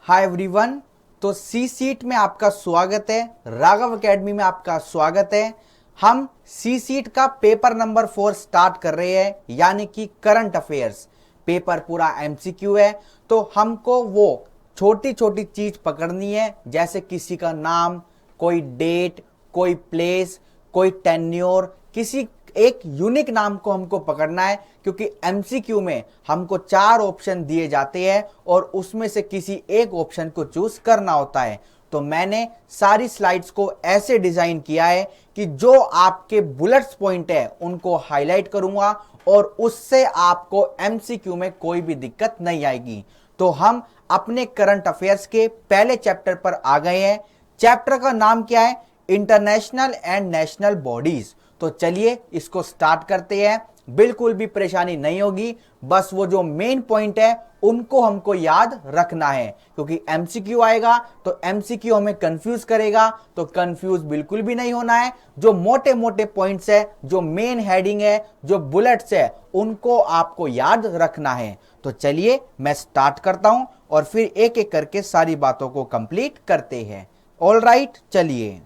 Hi everyone. तो सी seat में आपका स्वागत है, राघव एकेडमी में आपका स्वागत है। हम सी सीट का पेपर नंबर 4 स्टार्ट कर रहे हैं, यानी कि करंट अफेयर्स। पेपर पूरा एमसीक्यू है, तो हमको वो छोटी छोटी चीज पकड़नी है, जैसे किसी का नाम, कोई डेट, कोई प्लेस, कोई टेन्योर, किसी एक यूनिक नाम को हमको पकड़ना है, क्योंकि एमसीक्यू में हमको 4 ऑप्शन दिए जाते हैं और उसमें से किसी एक ऑप्शन को चूज करना होता है। तो मैंने सारी स्लाइड्स को ऐसे डिजाइन किया है कि जो आपके बुलेट्स पॉइंट है उनको हाईलाइट करूंगा और उससे आपको एमसीक्यू में कोई भी दिक्कत नहीं आएगी। तो हम अपने करंट अफेयर्स के पहले चैप्टर पर आ गए हैं। चैप्टर का नाम क्या है? International and national bodies. तो चलिए इसको स्टार्ट करते हैं। बिल्कुल भी परेशानी नहीं होगी, बस वो जो मेन पॉइंट है उनको हमको याद रखना है, क्योंकि एमसीक्यू आएगा तो एमसीक्यू हमें कंफ्यूज करेगा, तो कंफ्यूज बिल्कुल भी नहीं होना है। जो मोटे मोटे पॉइंट्स है, जो मेन हेडिंग है, जो बुलेट्स है, उनको आपको याद रखना है। तो चलिए मैं स्टार्ट करता हूं और फिर एक एक करके सारी बातों को कंप्लीट करते हैं। ऑल राइट, चलिए।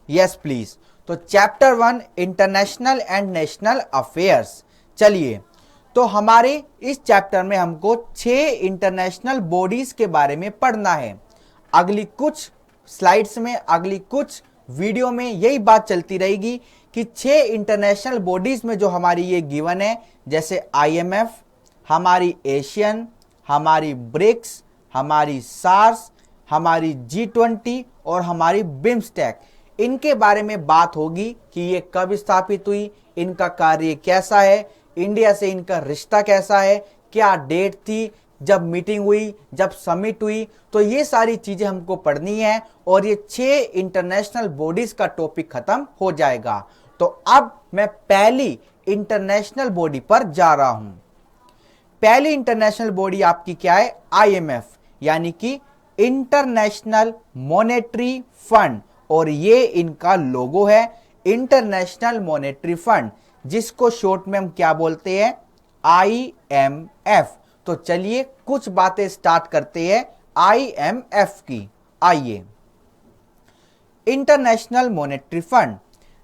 Yes please. तो chapter 1 international and national affairs. चलिए, तो हमारे इस चैप्टर में हमको 6 इंटरनेशनल बॉडीज के बारे में पढ़ना है। अगली कुछ स्लाइड्स में, अगली कुछ वीडियो में यही बात चलती रहेगी कि 6 इंटरनेशनल बॉडीज में जो हमारी ये गिवन है, जैसे आईएमएफ, हमारी एशियन, हमारी ब्रिक्स, हमारी सार्स, हमारी G20 और हमारी बिम्स्टेक, इनके बारे में बात होगी कि ये कब स्थापित हुई, इनका कार्य कैसा है, इंडिया से इनका रिश्ता कैसा है, क्या डेट थी जब मीटिंग हुई, जब समिट हुई। तो ये सारी चीजें हमको पढ़नी है और ये 6 इंटरनेशनल बॉडीज का टॉपिक खत्म हो जाएगा। तो अब मैं पहली इंटरनेशनल बॉडी पर जा रहा हूं। पहली इंटरनेशनल बॉडी आपकी क्या है? आईएमएफ, यानी कि इंटरनेशनल मॉनेटरी फंड, और ये इनका लोगो है, इंटरनेशनल मॉनेटरी फंड, जिसको शॉर्ट में हम क्या बोलते हैं? आईएमएफ। तो चलिए कुछ बातें स्टार्ट करते हैं आईएमएफ की। आइए। International monetary fund.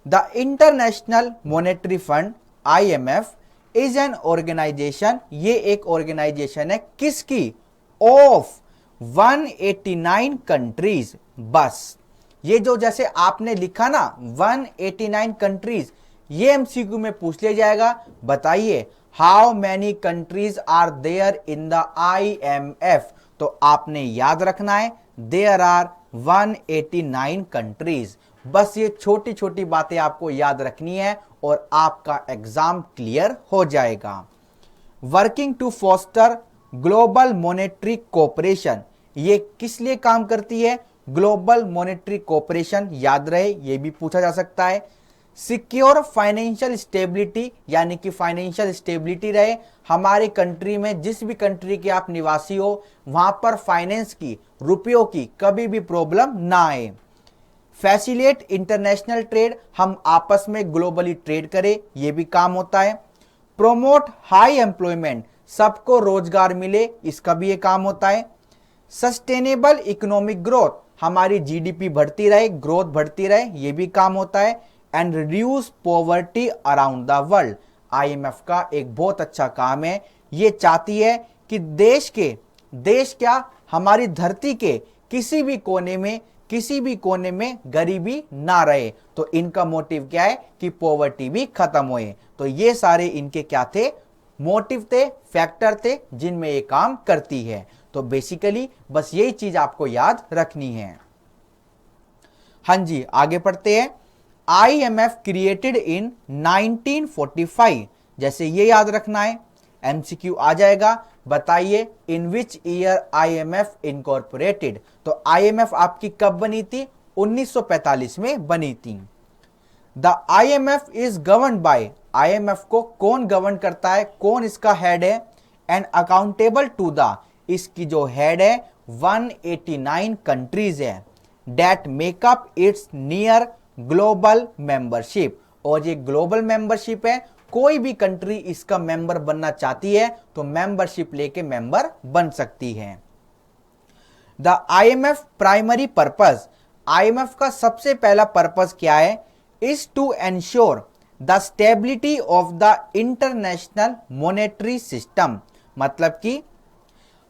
The international monetary fund IMF is an organization. ये एक ऑर्गेनाइजेशन है किसकी? Of 189 countries. बस ये जो जैसे आपने लिखा ना 189 कंट्रीज, ये एमसीक्यू में पूछ लिया जाएगा। बताइए how many countries are there in the IMF. तो आपने याद रखना है देयर आर 189 कंट्रीज। बस ये छोटी छोटी बातें आपको याद रखनी है और आपका एग्जाम क्लियर हो जाएगा। Working to foster global monetary cooperation, ये किस लिए काम करती है? ग्लोबल मॉनेटरी कोऑपरेशन, याद रहे, ये भी पूछा जा सकता है। सिक्योर फाइनेंशियल स्टेबिलिटी, यानी कि फाइनेंशियल स्टेबिलिटी रहे हमारे कंट्री में, जिस भी कंट्री के आप निवासी हो वहां पर फाइनेंस की, रुपयों की कभी भी प्रॉब्लम ना आए। फैसिलिटेट इंटरनेशनल ट्रेड, हम आपस में ग्लोबली ट्रेड करें, ये भी काम होता है। प्रोमोट हाई एम्प्लॉयमेंट, सबको रोजगार मिले, इसका भी ये काम होता है। सस्टेनेबल इकोनॉमिक ग्रोथ, हमारी जीडीपी बढ़ती रहे, ग्रोथ बढ़ती रहे, ये भी काम होता है। And reduce poverty around the world, IMF का एक बहुत अच्छा काम है। ये चाहती है कि देश क्या, हमारी धरती के किसी भी कोने में गरीबी ना रहे। तो इनका मोटिव क्या है कि पॉवर्टी भी खत्म होए। तो ये सारे इनके क्या थे? मोटिव थे, फैक्टर थे जिनमें ये काम करती है। तो बेसिकली बस यही चीज आपको याद रखनी है। हां जी, आगे पढ़ते हैं। आईएमएफ क्रिएटेड इन 1945, जैसे ये याद रखना है, एमसीक्यू आ जाएगा। बताइए इन विच ईयर आईएमएफ इनकॉर्पोरेटेड। तो आईएमएफ आपकी कब बनी थी? 1945 में बनी थी। The IMF is govern by, IMF को कौन गवर्न करता है, कौन इसका हेड है? एंड अकाउंटेबल टू द, इसकी जो हेड है 189 कंट्रीज है, that make up its near global membership, और ये ग्लोबल मेंबरशिप है, कोई भी कंट्री इसका मेंबर बनना चाहती है तो मेंबरशिप लेके मेंबर बन सकती है। The IMF primary purpose, IMF का सबसे पहला पर्पस क्या है? Is to ensure the stability of the international monetary system, मतलब कि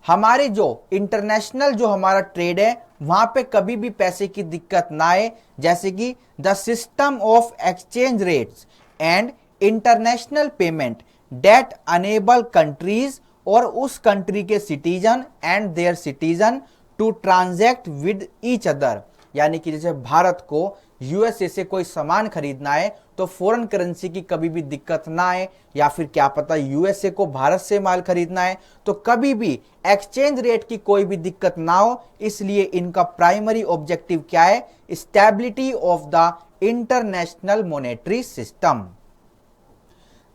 हमारे जो इंटरनेशनल जो हमारा ट्रेड है वहां पे कभी भी पैसे की दिक्कत ना आए, जैसे कि the system of exchange rates and international payment that enable countries, और उस कंट्री के citizen and their citizen to transact with each other, यानी कि जैसे भारत को यूएसए से कोई सामान खरीदना है तो फॉरेन करेंसी की कभी भी दिक्कत ना आए, या फिर क्या पता यूएसए को भारत से माल खरीदना है तो कभी भी एक्सचेंज रेट की कोई भी दिक्कत ना हो। इसलिए इनका प्राइमरी ऑब्जेक्टिव क्या है? Stability of the international monetary system.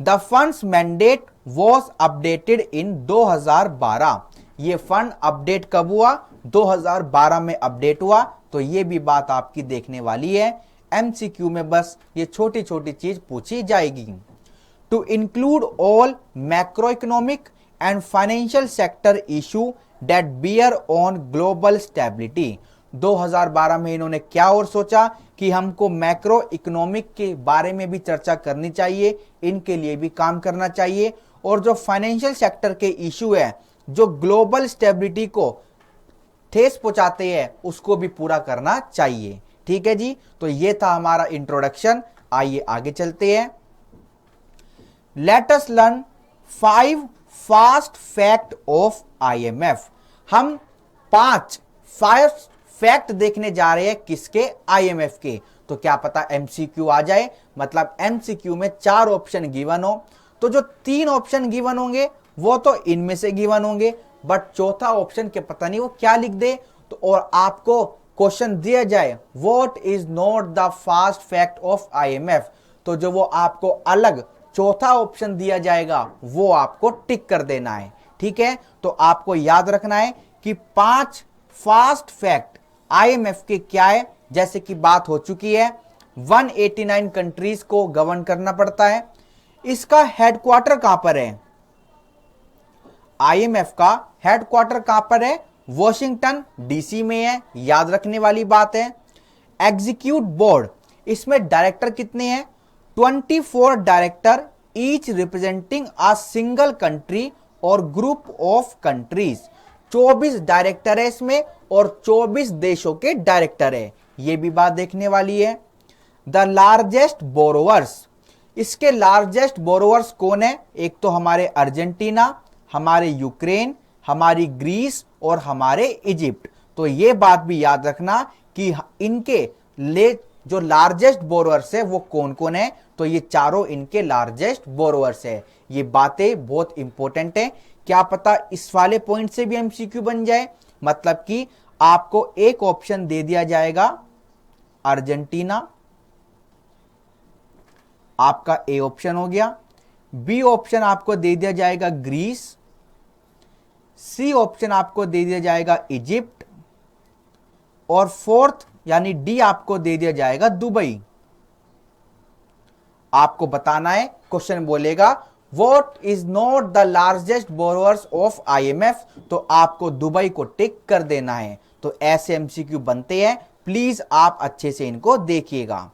The funds mandate was updated in 2012। ये फंड अपडेट कब हुआ? 2012 में अपडेट हुआ। तो ये भी बात आपकी देखने वाली है, एमसीक्यू में बस ये छोटी छोटी चीज पूछी जाएगी। To include all macro economic and financial sector issue that bear on global stability. 2012 में इन्होंने क्या और सोचा कि हमको मैक्रो इकोनॉमिक के बारे में भी चर्चा करनी चाहिए, इनके लिए भी काम करना चाहिए, और जो फाइनेंशियल सेक्टर के इशू है जो ग्लोबल स्टेबिलिटी को ठेस पहुंचाते हैं उसको भी पूरा करना चाहिए। ठीक है जी, तो ये था हमारा इंट्रोडक्शन। आइए आगे चलते हैं। Let us learn 5 fast fact of IMF। हम 5 फास्ट फैक्ट देखने जा रहे हैं किसके? IMF के। तो क्या पता MCQ आ जाए, मतलब MCQ में 4 ऑप्शन गिवन हो, तो जो 3 ऑप्शन गिवन होंगे वो तो इनमें से गिवन होंगे, बट चौथा ऑप्शन के पता नहीं वो क्या लिख दे। तो और आपको क्वेश्चन दिया जाए what is not the fast fact of IMF, तो जो वो आपको अलग चौथा ऑप्शन दिया जाएगा वो आपको टिक कर देना है। ठीक है, तो आपको याद रखना है कि 5 फास्ट फैक्ट IMF के क्या है। जैसे कि बात हो चुकी है 189 कंट्रीज को गवर्न करना पड़ता है। इसका हेडक्वार्टर कहां पर है? IMF का हेडक्वार्टर कहां पर है? वॉशिंगटन DC में है, याद रखने वाली बात है। एग्जीक्यूट बोर्ड, इसमें डायरेक्टर कितने हैं? 24 director, each representing a single country और ग्रुप ऑफ कंट्रीज। 24 डायरेक्टर है इसमें और 24 देशों के डायरेक्टर है, ये भी बात देखने वाली है। द लार्जेस्ट बोरोवर्स, इसके लार्जेस्ट बोरोवर्स कौन है? एक तो हमारे अर्जेंटीना, हमारे यूक्रेन, हमारी ग्रीस और हमारे इजिप्ट। तो ये बात भी याद रखना कि इनके ले जो लार्जेस्ट बोरोवर्स है वो कौन कौन है। तो ये चारों इनके लार्जेस्ट बोरोवर्स है। ये बातें बहुत इंपॉर्टेंट है, क्या पता इस वाले पॉइंट से भी MCQ बन जाए। मतलब कि आपको एक ऑप्शन दे दिया जाएगा अर्जेंटीना, आपका A ऑप्शन हो गया। B ऑप्शन आपको दे दिया जाएगा ग्रीस, C ऑप्शन आपको दे दिया जाएगा इजिप्ट, और 4th यानी D आपको दे दिया जाएगा दुबई। आपको बताना है, क्वेश्चन बोलेगा what is not the largest borrowers of IMF, तो आपको दुबई को टिक कर देना है। तो ऐसे MCQ बनते हैं, प्लीज आप अच्छे से इनको देखिएगा।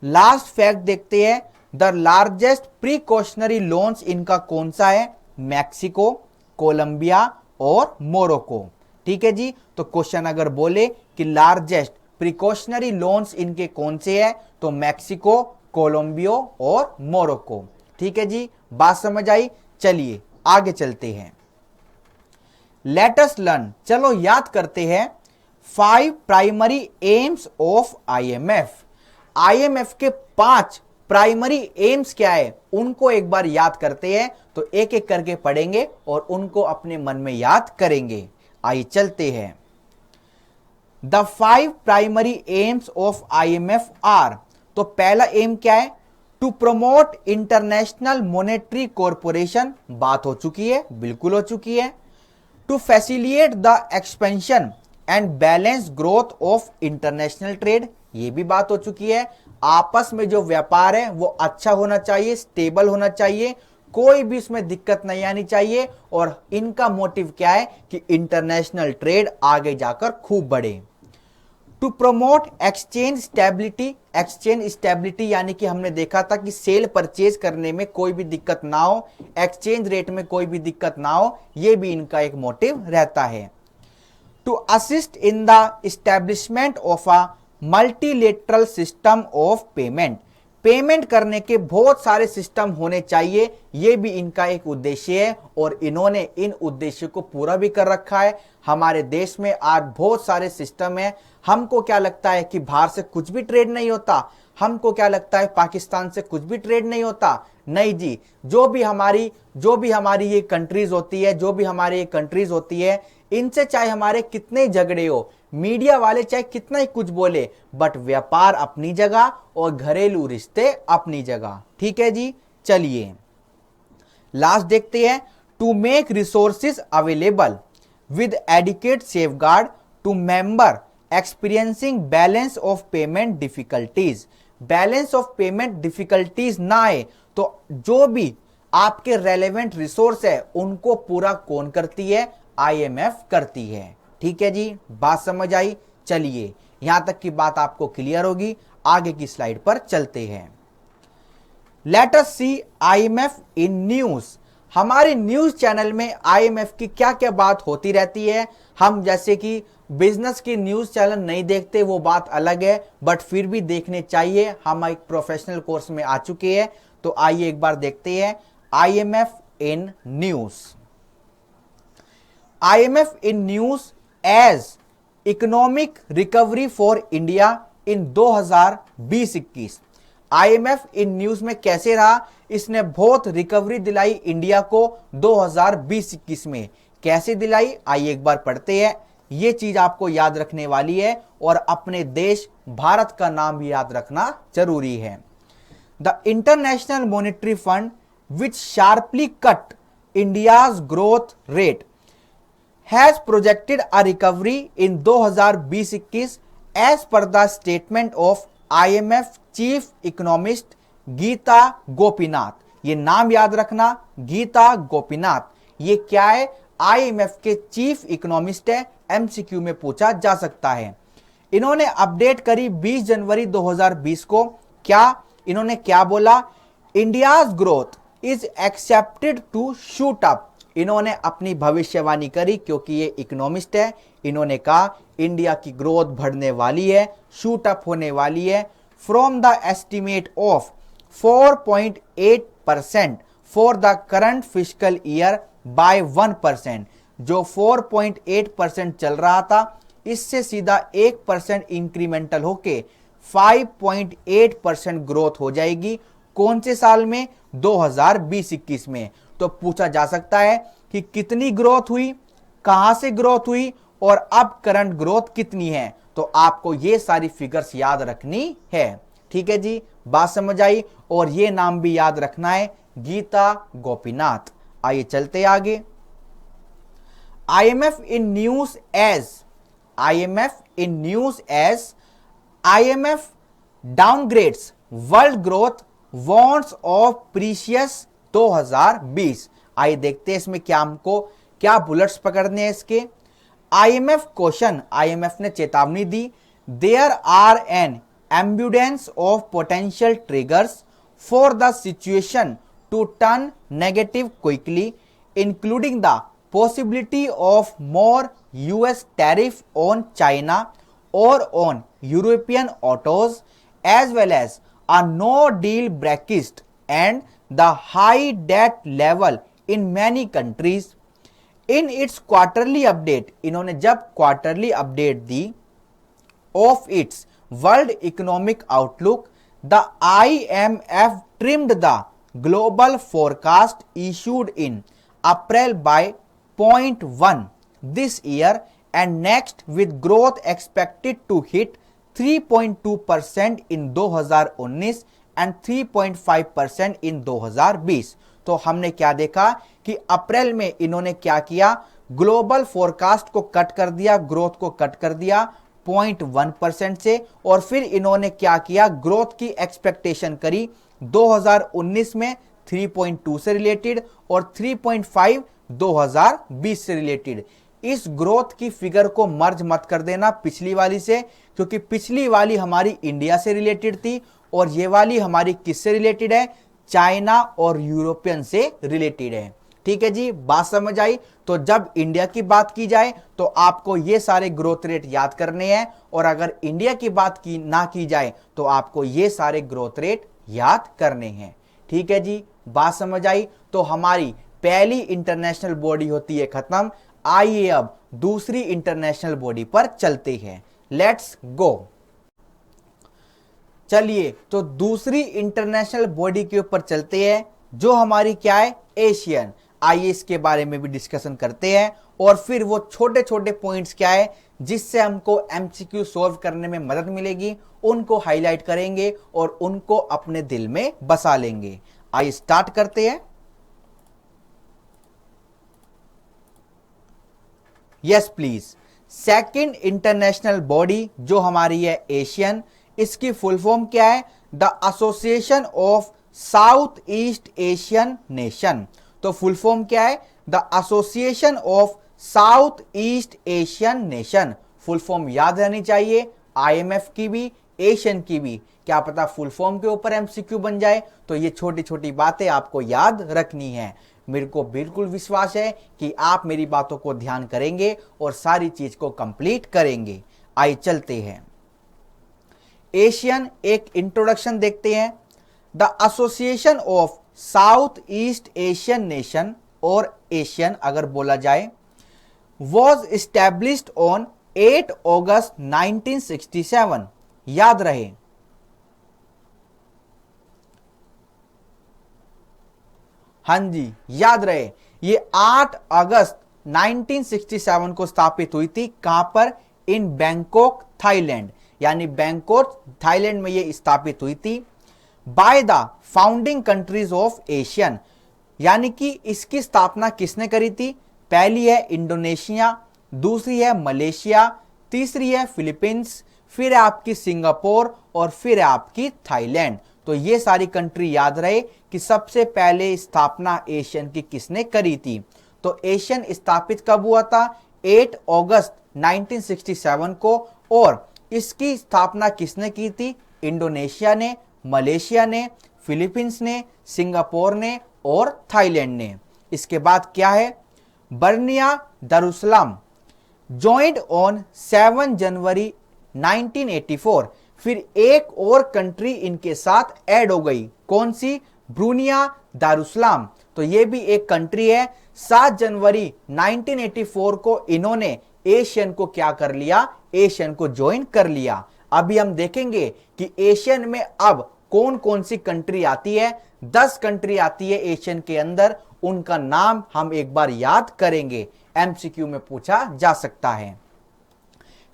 लास्ट फैक्ट देखते हैं, द लार्जेस्ट प्रिकॉशनरी लोन्स इनका कौन सा है? मैक्सिको, कोलंबिया और मोरक्को। ठीक है जी, तो क्वेश्चन अगर बोले कि लार्जेस्ट प्रिकॉशनरी लोन्स इनके कौन से है, तो मैक्सिको, कोलंबिया और मोरक्को। ठीक है जी, बात समझ आई। चलिए आगे चलते हैं। लेट अस लर्न, चलो याद करते हैं 5 primary aims of IMF। IMF के 5 प्राइमरी एम्स क्या है उनको एक बार याद करते हैं। तो एक एक करके पढ़ेंगे और उनको अपने मन में याद करेंगे। आइए चलते हैं। The 5 primary aims of IMF are, तो पहला एम क्या है? To promote international monetary corporation, बात हो चुकी है, बिल्कुल हो चुकी है। To facilitate the expansion and balance growth of international trade, ये भी बात हो चुकी है। आपस में जो व्यापार है वो अच्छा होना चाहिए, स्टेबल होना चाहिए, कोई भी उसमें दिक्कत नहीं आनी चाहिए। और इनका मोटिव क्या है कि इंटरनेशनल ट्रेड आगे जाकर खूब बढ़े। To promote exchange stability, exchange stability यानी कि हमने देखा था कि सेल परचेज करने में कोई भी दिक्कत ना हो, एक्सचेंज रेट में कोई भी दिक्कत ना हो, यह भी इनका एक मोटिव रहता है। To assist in the establishment of a multilateral system of payment, payment करने के बहुत सारे सिस्टम होने चाहिए, यह भी इनका एक उद्देश्य है और इन्होंने इन उद्देश्य को पूरा भी कर रखा है। हमारे देश में आज बहुत सारे सिस्टम है। हमको क्या लगता है कि बाहर से कुछ भी ट्रेड नहीं होता, हमको क्या लगता है पाकिस्तान से कुछ भी ट्रेड नहीं होता, नहीं जी। जो भी हमारी ये कंट्रीज होती है, जो भी हमारी ये कंट्रीज होती है, इनसे चाहे हमारे कितने झगड़े हो, मीडिया वाले चाहे कितना ही कुछ बोले, बट व्यापार अपनी जगह और घरेलू रिश्ते अपनी जगह। ठीक है जी, चलिए लास्ट देखते हैं। To make resources available with adequate safeguard to member experiencing balance of payment difficulties, balance of payment difficulties ना आए तो जो भी आपके रेलेवेंट रिसोर्स है उनको पूरा कौन करती है, आईएमएफ करती है। ठीक है जी, बात समझ आई। चलिए यहां तक की बात आपको क्लियर होगी, आगे की स्लाइड पर चलते हैं। Let us see IMF in news, हमारे न्यूज चैनल में आईएमएफ की क्या क्या बात होती रहती है। हम जैसे कि बिजनेस की न्यूज चैनल नहीं देखते, वो बात अलग है, बट फिर भी देखने चाहिए। हम एक प्रोफेशनल कोर्स में आ चुके हैं, तो आइए एक बार देखते हैं IMF in news. IMF in news as economic recovery for India in 2020-21। IMF in news में कैसे रहा, इसने बहुत रिकवरी दिलाई इंडिया को 2020-21 में। कैसे दिलाई, आइए एक बार पढ़ते हैं। ये चीज आपको याद रखने वाली है और अपने देश भारत का नाम भी याद रखना जरूरी है। The international monetary fund which sharply cut India's growth rate has projected a recovery in 2020-21 as per the statement of IMF chief economist Geeta Gopinath. ये नाम याद रखना, गीता गोपीनाथ। ये क्या है, आईएमएफ के चीफ इकोनॉमिस्ट है, एमसीक्यू में पूछा जा सकता है। इन्होंने अपडेट करी 20 जनवरी 2020 को। क्या इन्होंने क्या बोला, India's growth is expected to shoot up. इन्होंने अपनी भविष्यवाणी करी, क्योंकि ये इकोनॉमिस्ट है। इन्होंने कहा इंडिया की ग्रोथ बढ़ने वाली है, शूट अप होने वाली है, from the estimate of 4.8% for the current fiscal year by 1%। जो 4.8% चल रहा था, इससे सीधा 1% इंक्रीमेंटल होके 5.8% ग्रोथ हो जाएगी। कौन से साल में, 2020-21 में। तो पूछा जा सकता है कि कितनी ग्रोथ हुई, कहां से ग्रोथ हुई और अब करंट ग्रोथ कितनी है। तो आपको ये सारी फिगर्स याद रखनी है। ठीक है जी, बात समझ आई। और ये नाम भी याद रखना है, गीता गोपीनाथ। आइए चलते आगे। IMF in news as IMF downgrades world growth wants of previous 2020। आइए देखते हैं इसमें क्या हमको क्या बुलेट्स पकड़ने हैं इसके। IMF क्वेश्चन, IMF ने चेतावनी दी, there are an abundance of potential triggers for the situation to turn negative quickly, including the possibility of more US tariff on China or on European autos, as well as a no deal Brexit and the high debt level in many countries। In its quarterly update, इन्होंने जब quarterly update the of its world economic outlook, the IMF trimmed the global forecast issued in April by 0.1 this year and next, with growth expected to hit 3.2% in 2019 and 3.5% in 2020। तो हमने क्या देखा कि अप्रैल में इन्होंने क्या किया, ग्लोबल फोरकास्ट को कट कर दिया, ग्रोथ को कट कर दिया 0.1% से, और फिर इन्होंने क्या किया, ग्रोथ की एक्सपेक्टेशन करी 2019 में 3.2 से रिलेटेड और 3.5 2020 से रिलेटेड। इस ग्रोथ की फिगर को मर्ज मत कर देना पिछली वाली से, क्योंकि पिछली वाली हमारी इंडिया से रिलेटेड थी और ये वाली हमारी किससे रिलेटेड है, चाइना और यूरोपियन से रिलेटेड है। ठीक है जी, बात समझ आई। तो जब इंडिया की बात की जाए तो आपको ये सारे ग्रोथ रेट याद करने हैं, और अगर इंडिया की बात की ना की जाए तो आपको ये सारे ग्रोथ रेट याद करने हैं। ठीक है जी, बात समझ आई। तो हमारी पहली इंटरनेशनल बॉडी होती है खत्म। आइए अब दूसरी इंटरनेशनल बॉडी पर चलते हैं। Let's go. चलिए तो दूसरी इंटरनेशनल बॉडी के ऊपर चलते हैं, जो हमारी क्या है, एशियन। आइए इसके बारे में भी डिस्कशन करते हैं, और फिर वो छोटे छोटे पॉइंट्स क्या है जिससे हमको एमसीक्यू सॉल्व करने में मदद मिलेगी, उनको हाईलाइट करेंगे और उनको अपने दिल में बसा लेंगे। आइए स्टार्ट करते हैं। Yes please. Second international body जो हमारी है एशियन, इसकी फुल फॉर्म क्या है, the association of south East Asian nation. तो फुल फॉर्म क्या है, the association of south East Asian nation. Full form याद रहनी चाहिए, आईएमएफ की भी, एशियन की भी। क्या पता फुल फॉर्म के ऊपर एमसीक्यू बन जाए, तो ये छोटी छोटी बातें आपको याद रखनी है। मेरे को बिल्कुल विश्वास है कि आप मेरी बातों को ध्यान करेंगे और सारी चीज को कंप्लीट करेंगे। आइए चलते हैं। एशियन एक इंट्रोडक्शन देखते हैं। The association of south East Asian nation, और एशियन अगर बोला जाए, वॉज एस्टैब्लिश्ड ऑन 8 अगस्त 1967। याद रहे, हाँ जी याद रहे, ये 8 अगस्त 1967 को स्थापित हुई थी। कहां पर, इन बैंकॉक थाईलैंड, यानी बैंकॉक थाईलैंड में ये स्थापित हुई थी। By the founding countries of Asian, यानी कि इसकी स्थापना किसने करी थी, पहली है इंडोनेशिया, दूसरी है मलेशिया, तीसरी है फिलीपींस, फिर है आपकी सिंगापुर और फिर है आपकी थाईलैंड। तो ये सारी कंट्री याद रहे कि सबसे पहले स्थापना एशियन की किसने करी थी। तो एशियन स्थापित कब हुआ था, 8 अगस्त 1967 को, और इसकी स्थापना किसने की थी, इंडोनेशिया ने, मलेशिया ने, फिलीपींस ने, सिंगापुर ने और थाईलैंड ने। इसके बाद क्या है, बर्निया दारुसलाम ज्वाइंड ऑन 7 जनवरी 1984। फिर एक और कंट्री इनके साथ ऐड हो गई, कौन सी, ब्रूनिया दारुसलाम। तो ये भी एक कंट्री है। 7 जनवरी 1984 को इन्होंने एशियन को क्या कर लिया, एशियन को ज्वाइन कर लिया। अभी हम देखेंगे कि एशियन में अब कौन कौन सी कंट्री आती है। 10 कंट्री आती है एशियन के अंदर, उनका नाम हम एक बार याद करेंगे, एमसीक्यू में पूछा जा सकता है।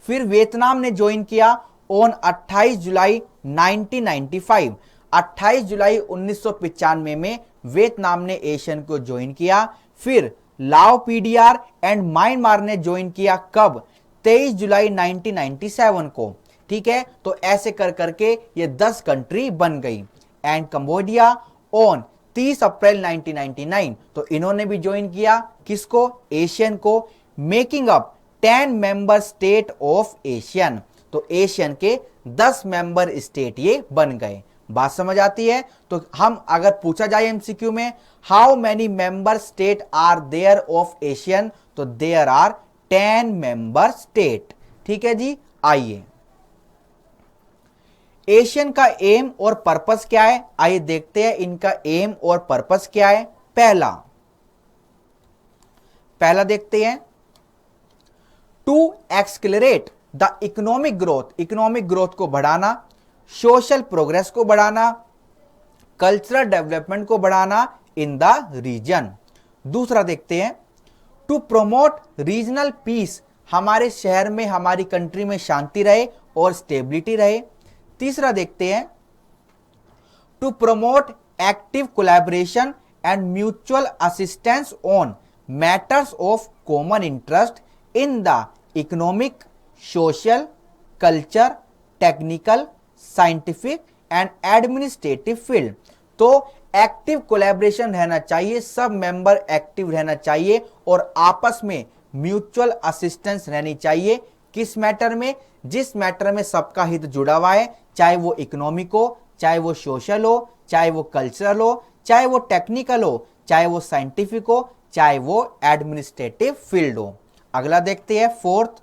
फिर वियतनाम ने ज्वाइन किया ऑन 28 जुलाई 1995। 28 जुलाई 1995 में वियतनाम ने एशियन को ज्वाइन किया। फिर लाओ पीडीआर एंड म्यांमार ने ज्वाइन किया कब, 23 जुलाई 1997 को। ठीक है, तो ऐसे कर करके ये 10 कंट्री बन गई। एंड कंबोडिया ऑन 30 अप्रैल 1999, तो इन्होंने भी ज्वाइन किया किसको, एशियन को, making up 10 member state of ASEAN. तो एशियन के 10 मेंबर स्टेट ये बन गए। बात समझ आती है। तो हम अगर पूछा जाए एमसीक्यू में, how many member state are there of ASEAN, तो देयर आर 10 मेंबर स्टेट। ठीक है जी, आइए एशियन का एम और पर्पस क्या है, आइए देखते हैं इनका एम और पर्पस क्या है। पहला देखते हैं, to accelerate the economic growth, economic growth को बढ़ाना, सोशल प्रोग्रेस को बढ़ाना, कल्चरल डेवलपमेंट को बढ़ाना इन द रीजन। दूसरा देखते हैं, टू प्रमोट रीजनल पीस, हमारे शहर में, हमारी कंट्री में शांति रहे और स्टेबिलिटी रहे। तीसरा देखते हैं, to promote active collaboration and mutual assistance on matters of common interest in the economic, social culture, technical, scientific and administrative field. तो एक्टिव कोलैबोरेशन रहना चाहिए, सब मेंबर एक्टिव रहना चाहिए और आपस में म्यूचुअल असिस्टेंस रहनी चाहिए। किस मैटर में? जिस मैटर में सबका हित जुड़ा हुआ है, चाहे वो इकोनॉमिक हो, चाहे वो सोशल हो, चाहे वो कल्चरल हो, चाहे वो टेक्निकल हो, चाहे वो साइंटिफिक हो, चाहे वो एडमिनिस्ट्रेटिव फील्ड हो। अगला देखते हैं fourth,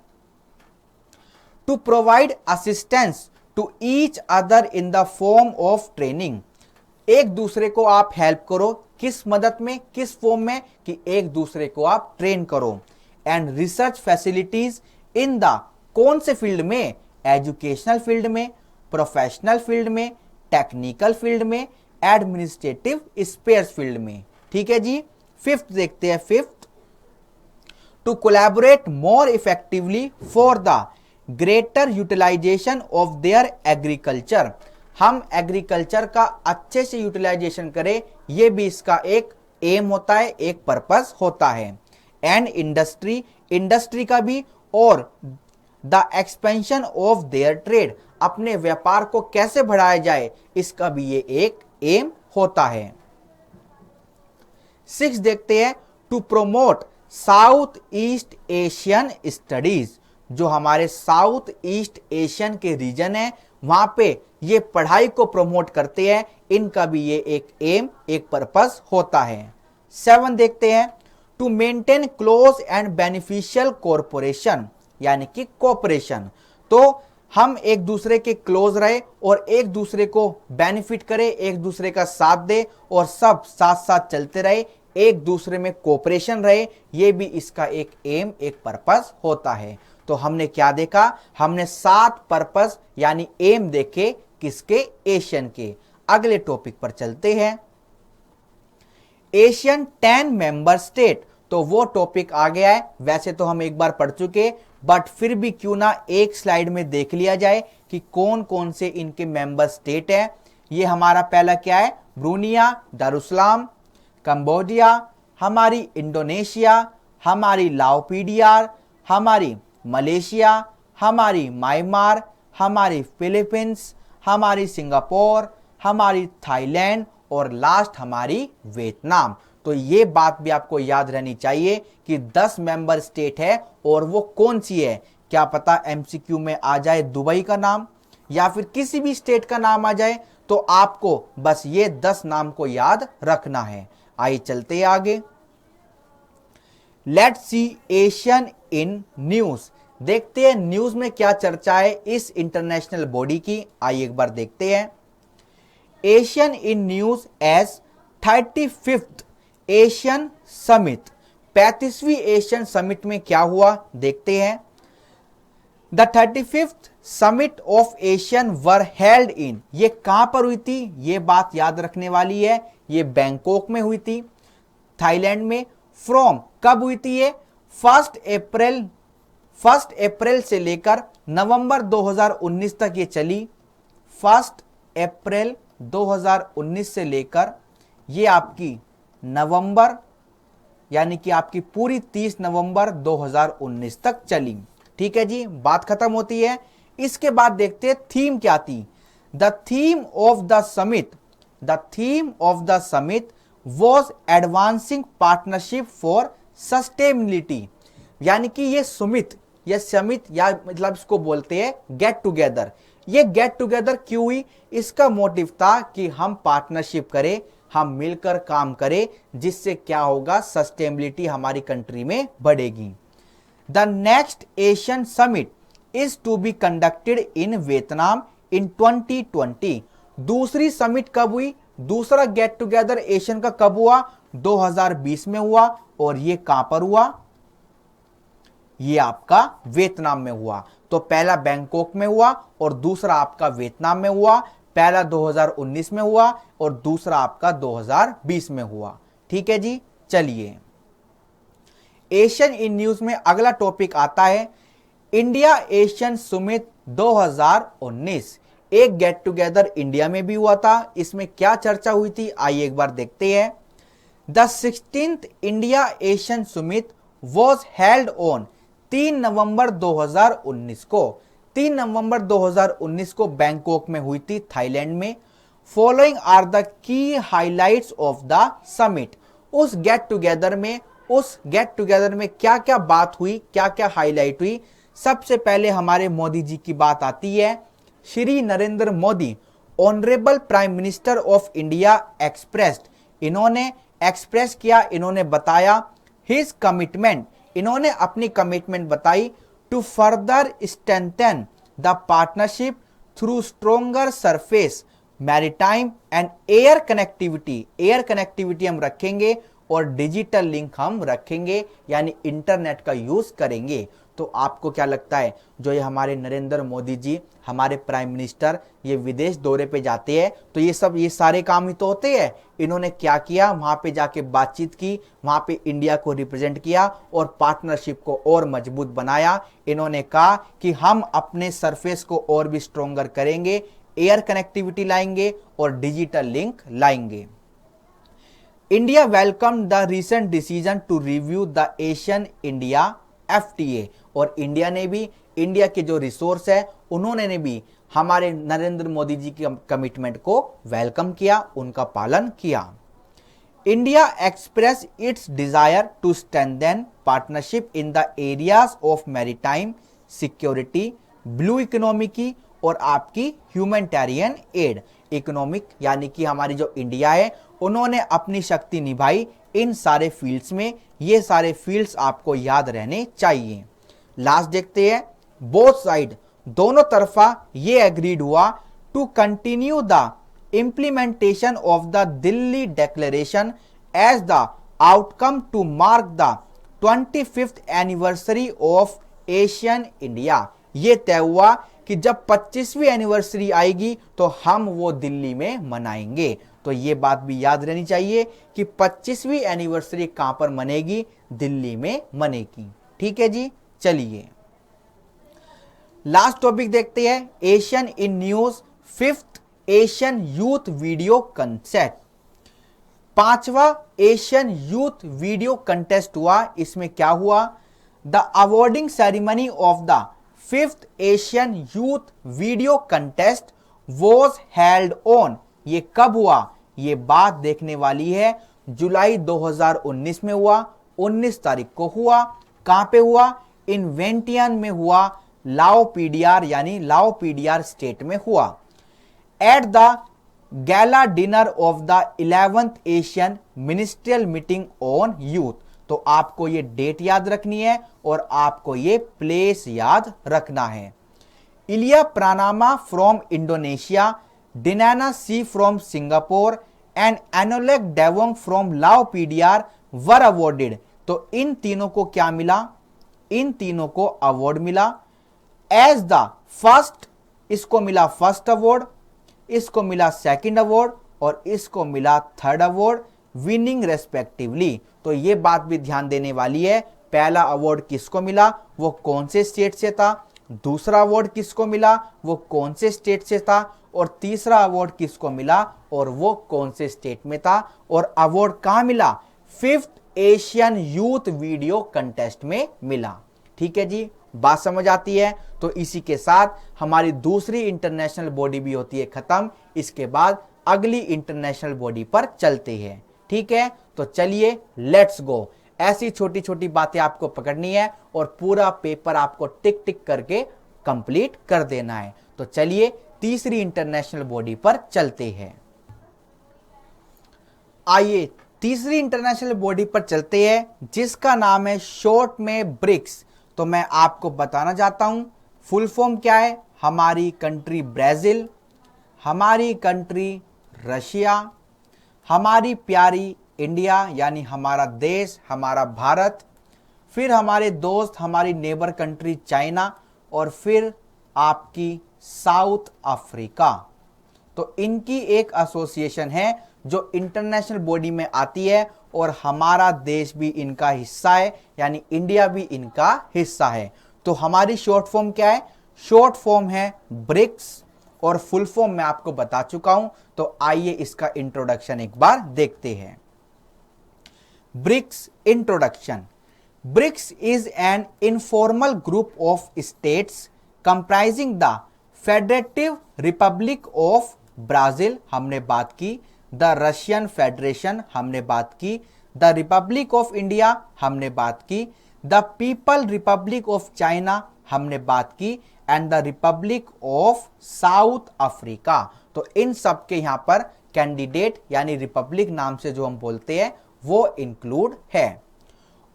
to provide assistance to each other in the form of training. एक दूसरे को आप हेल्प करो, किस मदद में, किस फॉर्म में, कि एक दूसरे को आप ट्रेन करो। And research facilities in the कौन से फील्ड में? एजुकेशनल फील्ड में, प्रोफेशनल फील्ड में, टेक्निकल फील्ड में, एडमिनिस्ट्रेटिव स्पेयर्स फील्ड में। ठीक है जी। फिफ्थ देखते हैं, fifth, to collaborate more effectively for the greater utilisation of their agriculture. हम एग्रीकल्चर का अच्छे से यूटिलाइजेशन करें, यह भी इसका एक एम होता है, एक पर्पस होता है। एंड इंडस्ट्री, इंडस्ट्री का भी, और the expansion of their trade, अपने व्यापार को कैसे बढ़ाया जाए, इसका भी ये एक एम होता है। 6 देखते हैं, to promote South East Asian studies. जो हमारे साउथ ईस्ट एशियन के रीजन है, वहां पे ये पढ़ाई को प्रमोट करते हैं, इनका भी ये एक एम, एक पर्पस होता है। 7 देखते हैं, to maintain close and beneficial corporation, यानी कि कोऑपरेशन। तो हम एक दूसरे के क्लोज रहे और एक दूसरे को बेनिफिट करें, एक दूसरे का साथ दे और सब साथ साथ चलते रहे, एक दूसरे में कोऑपरेशन रहे, ये भी इसका एक एम, एक पर्पस होता है। तो हमने क्या देखा? हमने 7 पर्पस यानी एम देखे, किसके? एशियन के। अगले टॉपिक पर चलते हैं, एशियन 10 मेंबर स्टेट। तो वो टॉपिक आ गया है, वैसे तो हम एक बार पढ़ चुके, बट फिर भी क्यों ना एक स्लाइड में देख लिया जाए कि कौन कौन से इनके मेंबर स्टेट है। ये हमारा पहला क्या है? ब्रूनिया, दारुसलाम, कंबोडिया, हमारी इंडोनेशिया, हमारी लाओपीडियार, हमारी मलेशिया, हमारी म्यांमार, हमारी फिलीपींस, हमारी सिंगापुर, हमारी थाईलैंड और लास्ट हमारी वियतनाम। तो ये बात भी आपको याद रहनी चाहिए कि 10 मेंबर स्टेट है और वो कौन सी है। क्या पता एमसीक्यू में आ जाए दुबई का नाम या फिर किसी भी स्टेट का नाम आ जाए, तो आपको बस ये 10 नाम को याद रखना है। आइए चलते हैं आगे। Let's see Asian in news. देखते हैं न्यूज में क्या चर्चा है इस इंटरनेशनल बॉडी की। आइए एक बार देखते हैं। ASEAN in news as 35th ASEAN summit. 35वीं एशियन समिट में क्या हुआ देखते हैं। The 35th summit of ASEAN were held in. ये कहां पर हुई थी? ये बात याद रखने वाली है, ये बैंकॉक में हुई थी, थाईलैंड में। फ्रॉम कब हुई थी ये? 1 अप्रैल से लेकर नवंबर 2019 तक ये चली। 1 अप्रैल 2019 से लेकर ये आपकी नवंबर, यानी कि आपकी पूरी 30 नवंबर 2019 तक चली। ठीक है जी, बात खत्म होती है। इसके बाद देखते हैं थीम क्या थी। The theme of the summit was advancing partnership for sustainability. यानी कि ये समिट या मतलब इसको बोलते हैं गेट टुगेदर। ये गेट टुगेदर क्यों हुई? इसका मोटिव था कि हम पार्टनरशिप करें, हम मिलकर काम करें, जिससे क्या होगा? सस्टेनेबिलिटी हमारी कंट्री में बढ़ेगी। The next ASEAN summit is to be conducted in Vietnam in 2020। दूसरी समिट कब हुई? दूसरा गेट टुगेदर एशियन का कब हुआ? 2020 में हुआ। और ये कहां पर हुआ? ये आपका वियतनाम में हुआ। तो पहला बैंकॉक में हुआ और दूसरा आपका वियतनाम में हुआ। पहला 2019 में हुआ और दूसरा आपका 2020 में हुआ। ठीक है जी, चलिए एशियन इन न्यूज में अगला टॉपिक आता है इंडिया एशियन समिट 2019। एक गेट टुगेदर इंडिया में भी हुआ था। इसमें क्या चर्चा हुई थी आइए एक बार देखते हैं। The 16th India Asian summit was held on 3 नवंबर 2019 को। 3 नवंबर 2019 को बैंकॉक में हुई थी, थाईलैंड में। Following are the key highlights of the summit. उस गेट टुगेदर में क्या क्या बात हुई, क्या क्या हाईलाइट हुई। सबसे पहले हमारे मोदी जी की बात आती है। Shri Narendra Modi honourable prime minister of India expressed, इन्होंने एक्सप्रेस किया, इन्होंने बताया हिज कमिटमेंट, इन्होंने अपनी कमिटमेंट बताई to further strengthen the partnership through stronger surface maritime and air connectivity. Air connectivity हम रखेंगे और डिजिटल लिंक हम रखेंगे, यानी इंटरनेट का यूज करेंगे। तो आपको क्या लगता है, जो ये हमारे नरेंद्र मोदी जी, हमारे प्राइम मिनिस्टर, ये विदेश दौरे पे जाते हैं तो ये सारे काम ही तो होते हैं। इन्होंने क्या किया, वहां पे जाके बातचीत की, वहां पे इंडिया को रिप्रेजेंट किया और पार्टनरशिप को और मजबूत बनाया। इन्होंने कहा कि हम अपने सरफेस को और भी स्ट्रोंगर करेंगे, एयर कनेक्टिविटी लाएंगे और डिजिटल लिंक लाएंगे। India welcome the recent decision to review the ASEAN India FTA, और इंडिया ने भी, इंडिया के जो रिसोर्स है उन्होंने भी हमारे नरेंद्र मोदी जी की कमिटमेंट को वेलकम किया, उनका पालन किया। India express its desire to strengthen partnership in the areas of maritime security, blue economy की और आपकी ह्यूमैनिटेरियन एड। इकोनॉमिक यानी कि हमारी जो इंडिया है, उन्होंने अपनी शक्ति निभाई इन सारे फील्ड्स में। ये सारे फील्ड्स आपको याद रहने चाहिए। लास्ट देखते हैं, बोथ साइड, दोनों तरफा ये एग्रीड हुआ to continue the implementation of the Delhi declaration as the outcome to mark the 25th anniversary of ASEAN India. ये तय हुआ कि जब 25वीं एनिवर्सरी आएगी तो हम वो दिल्ली में मनाएंगे। तो ये बात भी याद रहनी चाहिए कि 25वीं एनिवर्सरी कहां पर मनेगी, दिल्ली में मनेगी। ठीक है जी, चलिए लास्ट टॉपिक देखते हैं, ASEAN in news 5th ASEAN youth video contest. 5वां एशियन यूथ वीडियो कंटेस्ट हुआ। इसमें क्या हुआ, the awarding ceremony of the 5th ASEAN youth video contest was held on. ये कब हुआ, ये बात देखने वाली है। जुलाई 2019 में हुआ, 19 तारीख को हुआ। कहां पे हुआ, इन वेंटियन में हुआ, लाओपीडियार यानी लाओपीडियार स्टेट में हुआ। एट द गैला dinner of the 11th Asian ministerial meeting on youth. तो आपको ये डेट याद रखनी है और आपको ये प्लेस याद रखना है। Ilia Pranama from Indonesia, Dinana C from Singapore and Enolek Devong from Lao PDR were awarded. तो इन तीनों को क्या मिला, इन तीनों को अवार्ड मिला। एज द फर्स्ट, इसको मिला फर्स्ट अवार्ड, इसको मिला सेकंड अवार्ड और इसको मिला थर्ड अवार्ड, विनिंग रेस्पेक्टिवली। तो ये बात भी ध्यान देने वाली है, पहला अवार्ड किसको मिला, वो कौन से स्टेट से था, दूसरा अवार्ड किसको मिला, वो कौन से स्टेट से था, और तीसरा अवार्ड किसको मिला और वो कौन से स्टेट में था, और अवार्ड कहां मिला, 5th ASEAN youth video contest में मिला। ठीक है जी, बात समझ आती है। तो इसी के साथ हमारी दूसरी इंटरनेशनल बॉडी भी होती है खत्म। इसके बाद अगली इंटरनेशनल बॉडी पर चलते हैं। ठीक है, तो चलिए लेट्स गो। ऐसी छोटी छोटी बातें आपको पकड़नी है और पूरा पेपर आपको टिक टिक करके कंप्लीट कर देना है। तो चलिए तीसरी इंटरनेशनल बॉडी पर चलते हैं। आइए तीसरी इंटरनेशनल बॉडी पर चलते हैं, जिसका नाम है शॉर्ट में ब्रिक्स। तो मैं आपको बताना चाहता हूं फुल फॉर्म क्या है। हमारी कंट्री ब्राजील, हमारी कंट्री रशिया, हमारी प्यारी इंडिया यानी हमारा देश, हमारा भारत, फिर हमारे दोस्त, हमारी नेबर कंट्री चाइना, और फिर आपकी साउथ अफ्रीका। तो इनकी एक एसोसिएशन है जो इंटरनेशनल बॉडी में आती है और हमारा देश भी इनका हिस्सा है, यानी इंडिया भी इनका हिस्सा है। तो हमारी शॉर्ट फॉर्म क्या है, शॉर्ट फॉर्म है ब्रिक्स और फुल फॉर्म मैं आपको बता चुका हूं। तो आइए इसका इंट्रोडक्शन एक बार देखते हैं। BRICS introduction. BRICS is an informal group of states comprising the Federative Republic of Brazil हमने बात की, द रशियन फेडरेशन हमने बात की, द रिपब्लिक ऑफ इंडिया हमने बात की, the people Republic of China हमने बात की, and the Republic of south Africa. तो इन सब के यहां पर कैंडिडेट यानी रिपब्लिक नाम से जो हम बोलते हैं वो इंक्लूड है।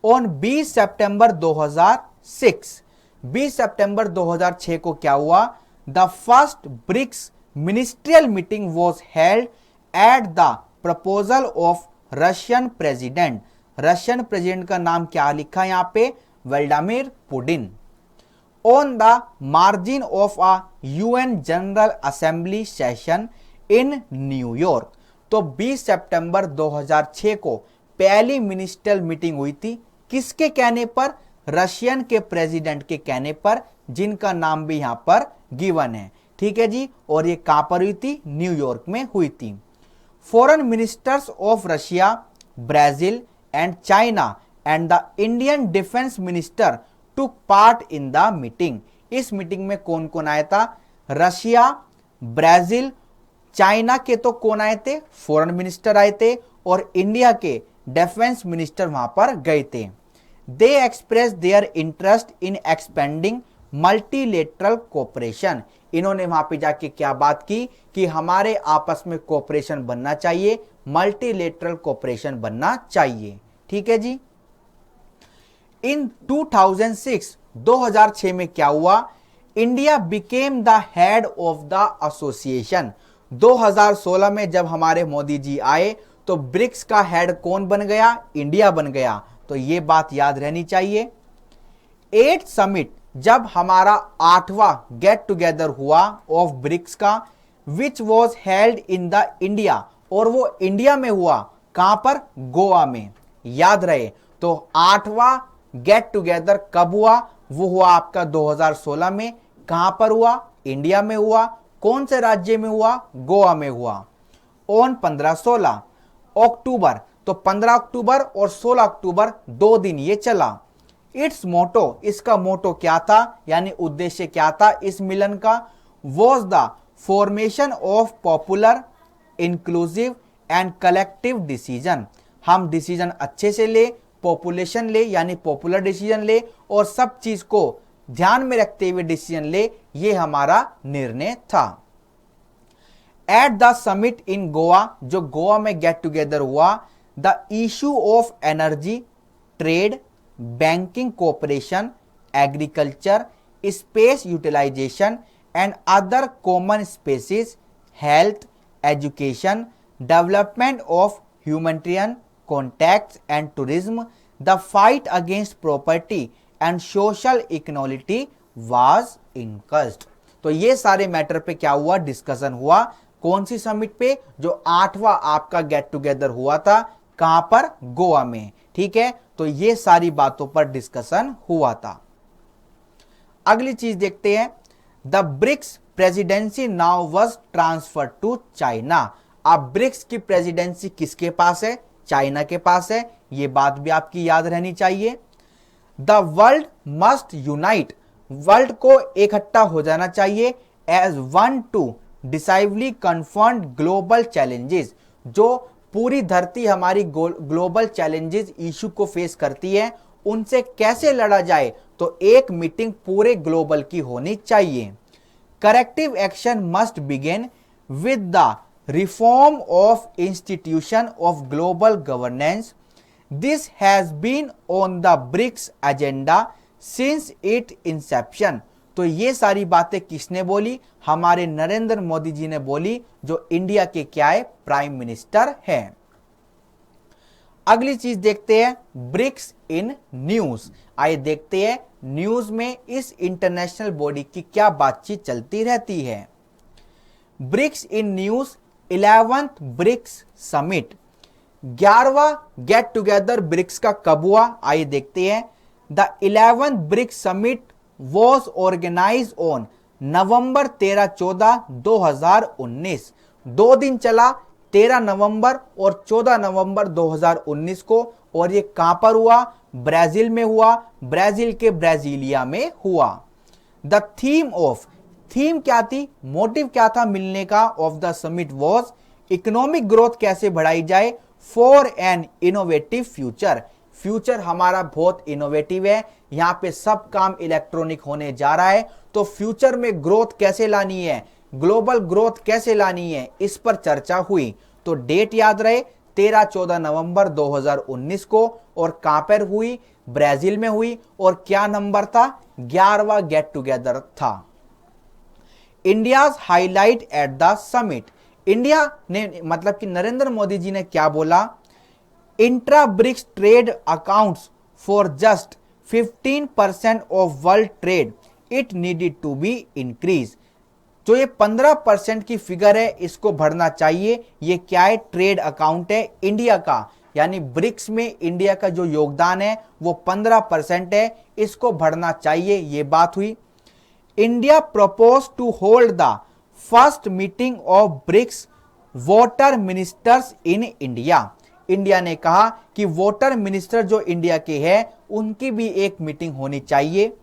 ऑन 20 सितंबर 2006, 20 सितंबर 2006 को क्या हुआ? The first BRICS ministerial meeting was held at the proposal of Russian president. Russian president का नाम क्या लिखा यहां पे? Vladimir Putin. On the margin of a UN general assembly session in New York. तो 20 सितंबर 2006 को पहली मिनिस्ट्रियल मीटिंग हुई थी, किसके कहने पर? रशियन के प्रेसिडेंट के कहने पर, जिनका नाम भी यहां पर गिवन है, ठीक है जी। और ये कहां पर हुई थी? न्यूयॉर्क में हुई थी। Foreign ministers of Russia, Brazil and China and the Indian defence minister took part in the meeting. इस मीटिंग में कौन कौन आया था? रशिया, ब्राजील, चाइना के तो कौन आए थे? फॉरेन मिनिस्टर आए थे, और इंडिया के डिफेंस मिनिस्टर वहां पर गए थे। They express their interest in expanding multilateral cooperation. इन्होंने वहां पे जाके क्या बात की कि हमारे आपस में कोऑपरेशन बनना चाहिए, मल्टीलेटरल कोऑपरेशन बनना चाहिए, ठीक है जी। इन 2006, 2006 में क्या हुआ? India became the head of the association. 2016 में जब हमारे मोदी जी आए तो ब्रिक्स का हेड कौन बन गया? इंडिया बन गया। तो ये बात याद रहनी चाहिए। 8th समिट, जब हमारा 8वां गेट टुगेदर हुआ ऑफ ब्रिक्स का, which was held in the India, और वो इंडिया में हुआ, कहां पर? गोवा में। याद रहे, तो 8वां गेट टुगेदर कब हुआ? वो हुआ आपका 2016 में। कहां पर हुआ? इंडिया में हुआ। कौन से राज्य में हुआ? गोवा में हुआ। ऑन 15-16 अक्टूबर, तो 15 अक्टूबर और 16 अक्टूबर 2 दिन ये चला। इट्स मोटो, इसका मोटो क्या था, यानी उद्देश्य क्या था इस मिलन का? Was the formation of popular, inclusive and collective decision. हम डिसीजन अच्छे से ले, पॉपुलेशन ले यानी पॉपुलर डिसीजन ले, और सब चीज को ध्यान में रखते हुए डिसीजन ले, ये हमारा निर्णय था। At the summit in Goa, जो गोवा में गेट टुगेदर हुआ, the issue of energy, trade, banking cooperation, agriculture, space utilisation and other common species, health, education, development of humanitarian contacts and tourism, the fight against property and social equality was encased. तो ये सारे matter पे क्या हुआ? Discussion हुआ। कौन सी summit पे? जो 8वां आपका गेट टुगेदर हुआ था, कहां पर? गोवा में, ठीक है। तो ये सारी बातों पर डिस्कशन हुआ था। अगली चीज देखते हैं, the BRICS presidency now was transfer to China. अब ब्रिक्स की प्रेसिडेंसी किसके पास है? चाइना के पास है। ये बात भी आपकी याद रहनी चाहिए। The world must unite, world को इकट्ठा हो जाना चाहिए as one to decisively confront global challenges. जो पूरी धरती हमारी ग्लोबल चैलेंजेस इशू को फेस करती है, उनसे कैसे लड़ा जाए, तो एक मीटिंग पूरे ग्लोबल की होनी चाहिए। Corrective action must begin with the reform of institution of global governance. This has been on the BRICS agenda since it inception. तो ये सारी बातें किसने बोली? हमारे नरेंद्र मोदी जी ने बोली, जो इंडिया के क्या है? प्राइम मिनिस्टर हैं। अगली चीज देखते हैं, ब्रिक्स इन न्यूज। आइए देखते हैं न्यूज में इस इंटरनेशनल बॉडी की क्या बातचीत चलती रहती है। BRICS in news 11th BRICS summit, 11वां गेट टुगेदर ब्रिक्स का कब हुआ? आइए देखते हैं। The 11th BRICS summit was organise on November 13-14, 2019। 2 दिन चला, 13 नवंबर और 14 नवंबर 2019 को, और ये कहां पर हुआ? ब्राजील में हुआ, ब्राजील के ब्राजीलिया में हुआ। द थीम क्या थी, मोटिव क्या था मिलने का of the summit was economic growth कैसे बढ़ाई जाए for an innovative future. Future हमारा बहुत इनोवेटिव है, यहां पे सब काम इलेक्ट्रॉनिक होने जा रहा है, तो फ्यूचर में ग्रोथ कैसे लानी है, ग्लोबल ग्रोथ कैसे लानी है, इस पर चर्चा हुई। तो डेट याद रहे 13-14 नवंबर 2019 को, और कहां पर हुई, ब्राजील में हुई, और क्या नंबर था, 11वां गेट टुगेदर था। India's highlight at the summit, India ने मतलब कि नरेंद्र मोदी जी ने क्या बोला, intra BRICS trade accounts for just 15% of world trade, it needed to be increase. जो ये 15% की फिगर है इसको बढ़ना चाहिए। ये क्या है, ट्रेड अकाउंट है इंडिया का, यानी ब्रिक्स में इंडिया का जो योगदान है वो 15% है, इसको बढ़ना चाहिए, ये बात हुई। India propose to hold the first meeting of BRICS water ministers in India, India ने कहा कि वोटर मिनिस्टर जो इंडिया के हैं उनकी भी एक मीटिंग होनी चाहिए।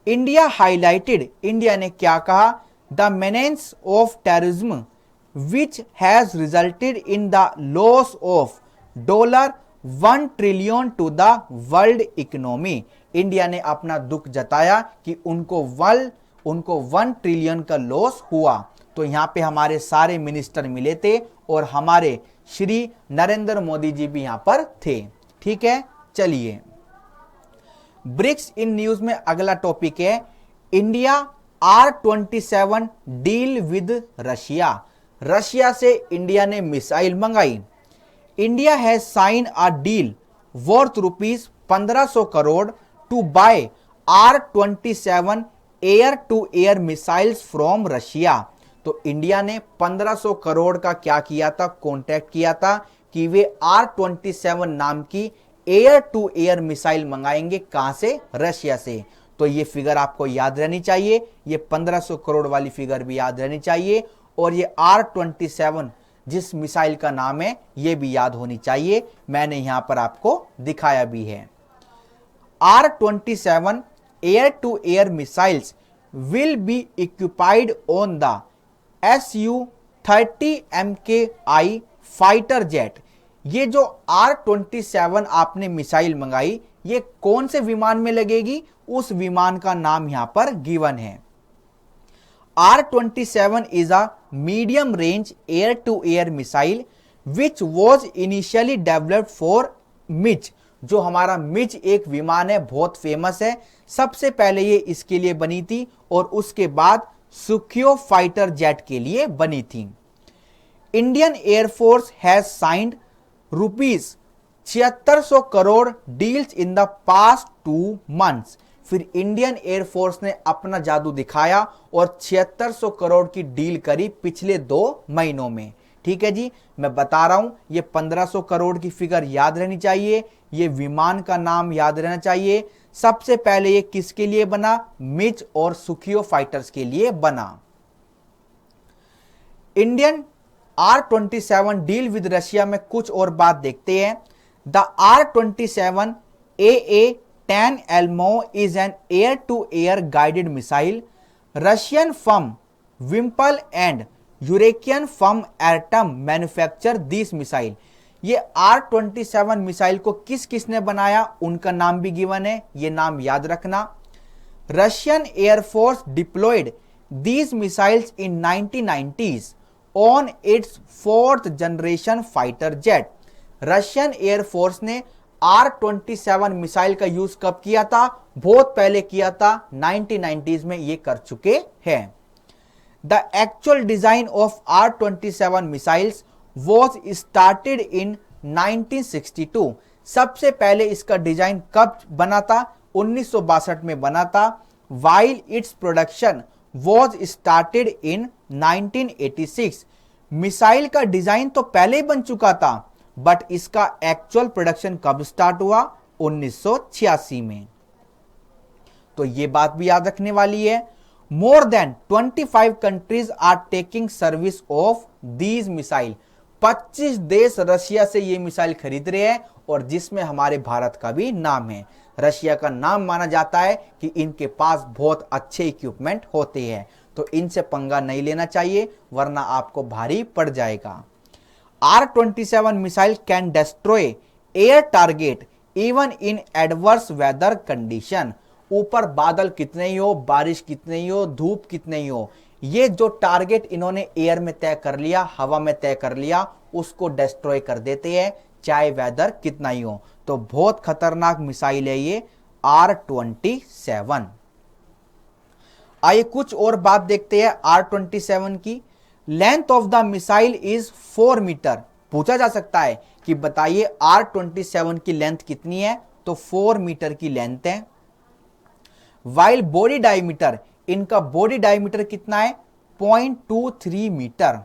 इंडिया हाईलाइटेड, इंडिया ने क्या कहा, the menace of terrorism which has resulted in the loss of $1 trillion to the world economy, India ने अपना दुख जताया कि उनको 1 ट्रिलियन का लॉस हुआ। तो यहां पे हमारे सारे मिनिस्टर मिले थे और हमारे श्री नरेंद्र मोदी जी भी यहां पर थे। ठीक है, चलिए ब्रिक्स इन न्यूज में अगला टॉपिक है, India R-27 deal with Russia, Russia से इंडिया ने मिसाइल मंगाई। India has sign a deal worth ₹1500 crore to buy R-27 air to air missiles from Russia. तो इंडिया ने 1500 करोड़ का क्या किया था, कॉन्ट्रैक्ट किया था कि वे R-27 नाम की एयर टू एयर मिसाइल मंगाएंगे, कहां से, रशिया से। तो ये फिगर आपको याद रहनी चाहिए, ये 1500 करोड़ वाली फिगर भी याद रहनी चाहिए, और ये R-27 जिस मिसाइल का नाम है ये भी याद होनी चाहिए, मैंने यहां पर आपको दिखाया भी है। R-27 air to air missiles will be equipped on the Su-30 MKI fighter jet. ये जो R-27 आपने मिसाइल मंगाई, ये कौन से विमान में लगेगी, उस विमान का नाम यहां पर गिवन है। R-27 is a medium range air to air missile which was initially developed for MiG, जो हमारा मिज एक विमान है, बहुत फेमस है, सबसे पहले ये इसके लिए बनी थी और उसके बाद सुखियो फाइटर जेट के लिए बनी थी। Indian air force has signed ₹7600 crore deals in the past 2 months. फिर इंडियन एयरफोर्स ने अपना जादू दिखाया और 7600 करोड़ की डील करी पिछले 2 महीनों में। ठीक है जी, मैं बता रहा हूं, ये 1500 करोड़ की फिगर याद रहनी चाहिए, ये विमान का नाम याद रहना चाहिए। सबसे पहले ये किसके लिए बना, मिज और सुखियो फाइटर्स के लिए बना। Indian R-27 deal with Russia में कुछ और बात देखते हैं। The R-27 AA-10 Elmo is an air to air guided missile, Russian firm Vympel and Eurasian firm Atom manufacture this missile. ये R-27 मिसाइल को किस किसने बनाया, उनका नाम भी गिवन है, ये नाम याद रखना। Russian air force deployed these missiles in 1990s on its 4th generation fighter jet. Russian air force ने R-27 मिसाइल का यूज कब किया था, बहुत पहले किया था, 1990s में ये कर चुके हैं। The actual design of R-27 missiles was started in 1962। सबसे पहले इसका डिजाइन कब बना था, 1962 में बना था। while its production was started in 1986। Missile का डिजाइन तो पहले ही बन चुका था, बट इसका एक्चुअल प्रोडक्शन कब स्टार्ट हुआ, 1986 में। तो ये बात भी याद रखने वाली है। More than 25 countries are taking service of these missile. 25 देश रशिया से ये मिसाइल खरीद रहे हैं और जिसमें हमारे भारत का भी नाम है। रशिया का नाम माना जाता है कि इनके पास बहुत अच्छे इक्विपमेंट होते हैं, तो इनसे पंगा नहीं लेना चाहिए वरना आपको भारी पड़ जाएगा। R-27 missile can destroy air target even in adverse weather condition. ऊपर बादल कितने ही हो, बारिश कितने ही हो, धूप कितने ही हो, ये जो टारगेट इन्होंने एयर में तय कर लिया, हवा में तय कर लिया, उसको डिस्ट्रॉय कर देते हैं चाहे वेदर कितना ही हो। तो बहुत खतरनाक मिसाइल है ये R-27। आइए कुछ और बात देखते हैं R-27 की। Length of the missile is 4 metre. पूछा जा सकता है कि बताइए R-27 की लेंथ कितनी है, तो 4 मीटर की लेंथ है। वाइल बॉडी डायमीटर, इनका बॉडी डायमीटर कितना है, 0.23 मीटर,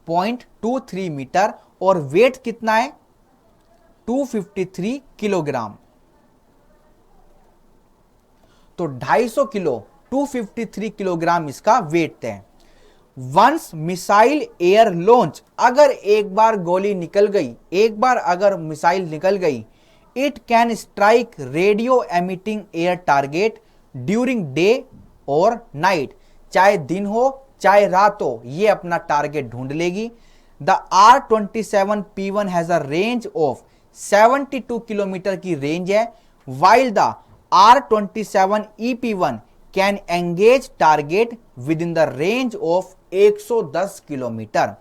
0.23 मीटर, और वेट कितना है, 253 किलोग्राम। तो 250 किलो, 253 किलोग्राम इसका वेट है। वंस मिसाइल एयर लॉन्च, अगर एक बार गोली निकल गई, एक बार अगर मिसाइल निकल गई, it can strike radio emitting air target during day और नाइट, चाहे दिन हो चाहे रात हो, ये अपना टारगेट ढूंढ लेगी। The R-27 P1 has a range of 72 kilometre की रेंज है, while the R-27 EP1 can engage target with in the range of 110 kilometre.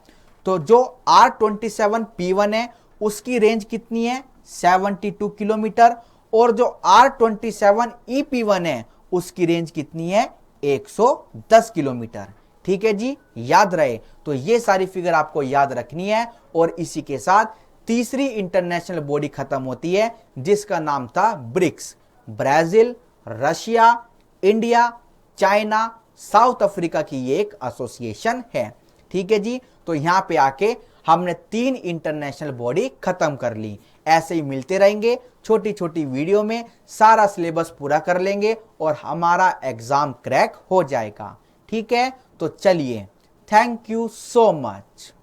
तो जो R-27 P1 है उसकी रेंज कितनी है, 72 किलोमीटर, और जो R-27 EP1 है उसकी रेंज कितनी है, 110 किलोमीटर। ठीक है जी, याद रहे। तो ये सारी फिगर आपको याद रखनी है, और इसी के साथ तीसरी इंटरनेशनल बॉडी खत्म होती है जिसका नाम था BRICS. Brazil, Russia, India, China, South Africa की ये एक एसोसिएशन है। ठीक है जी, तो यहां पे आके हमने 3 इंटरनेशनल बॉडी खत्म कर ली। ऐसे ही मिलते रहेंगे छोटी छोटी वीडियो में, सारा सिलेबस पूरा कर लेंगे और हमारा एग्जाम क्रैक हो जाएगा। ठीक है, तो चलिए, थैंक यू सो मच।